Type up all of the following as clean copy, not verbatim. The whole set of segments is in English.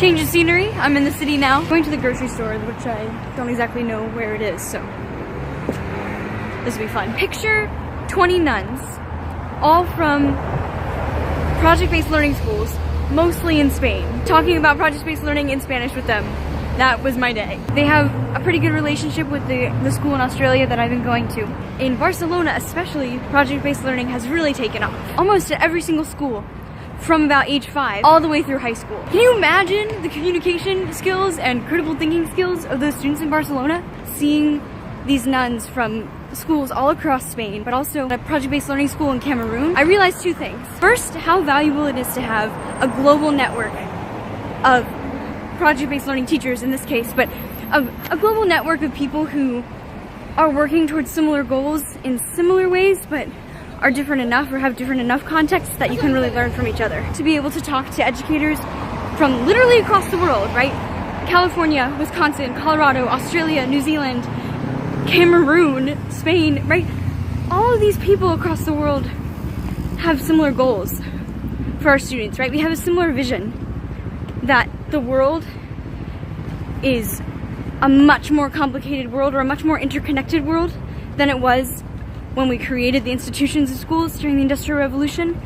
Change of scenery. I'm in the city now. Going to the grocery store, which I don't exactly know where it is, so this will be fun. Picture 20 nuns, all from project-based learning schools, mostly in Spain. Talking about project-based learning in Spanish with them. That was my day. They have a pretty good relationship with the school in Australia that I've been going to. In Barcelona especially, project-based learning has really taken off. Almost at every single school, from about age 5 all the way through high school. Can you imagine the communication skills and critical thinking skills of those students in Barcelona? Seeing these nuns from schools all across Spain, but also a project-based learning school in Cameroon, I realized two things. First, how valuable it is to have a global network of project-based learning teachers in this case, but a global network of people who are working towards similar goals in similar ways, but are different enough or have different enough contexts that you can really learn from each other. To be able to talk to educators from literally across the world, right? California, Wisconsin, Colorado, Australia, New Zealand, Cameroon, Spain, right? All of these people across the world have similar goals for our students, right? We have a similar vision that the world is a much more complicated world, or a much more interconnected world than it was when we created the institutions of schools during the Industrial Revolution,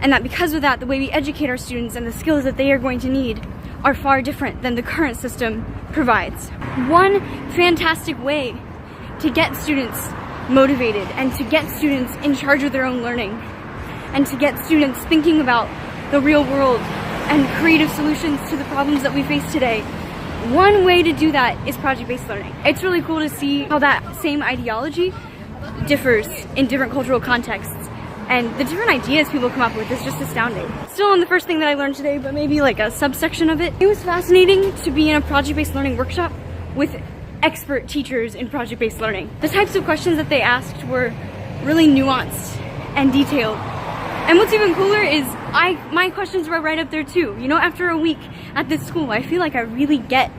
and that because of that, the way we educate our students and the skills that they are going to need are far different than the current system provides. One fantastic way to get students motivated and to get students in charge of their own learning and to get students thinking about the real world and creative solutions to the problems that we face today, one way to do that is project-based learning. It's really cool to see how that same ideology differs in different cultural contexts, and the different ideas people come up with is just astounding. Still on the first thing that I learned today, but maybe like a subsection of it. It was fascinating to be in a project-based learning workshop with expert teachers in project-based learning. The types of questions that they asked were really nuanced and detailed. And what's even cooler is my questions were right up there too. You know, after a week at this school, I feel like I really get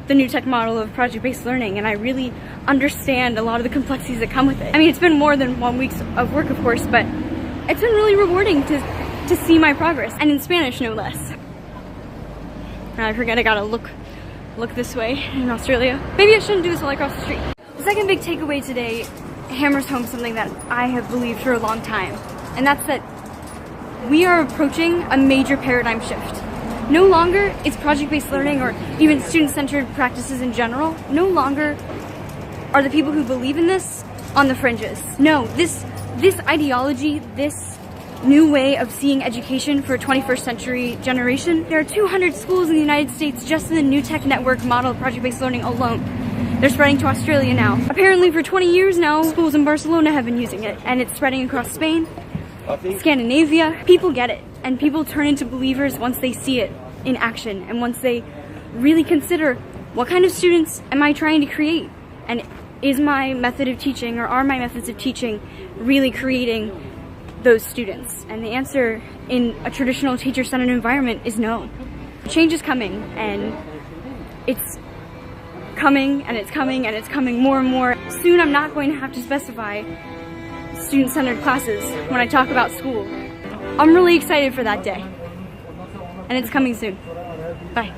the new tech model of project-based learning, and I really understand a lot of the complexities that come with it. I mean, it's been more than 1 week of work, of course, but it's been really rewarding to see my progress, and in Spanish, no less. I forget I gotta look this way in Australia. Maybe I shouldn't do this while I cross the street. The second big takeaway today hammers home something that I have believed for a long time, and that's that we are approaching a major paradigm shift. No longer is project-based learning, or even student-centered practices in general, no longer are the people who believe in this on the fringes. No, this ideology, this new way of seeing education for a 21st century generation, there are 200 schools in the United States just in the new tech network model of project-based learning alone. They're spreading to Australia now. Apparently for 20 years now, schools in Barcelona have been using it, and it's spreading across Spain, Scandinavia. People get it, and people turn into believers once they see it in action, and once they really consider, what kind of students am I trying to create? And is my method of teaching, or are my methods of teaching, really creating those students? And the answer in a traditional teacher-centered environment is no. Change is coming, and it's coming, and it's coming, and it's coming more and more. Soon I'm not going to have to specify student-centered classes when I talk about school. I'm really excited for that day, and it's coming soon. Bye.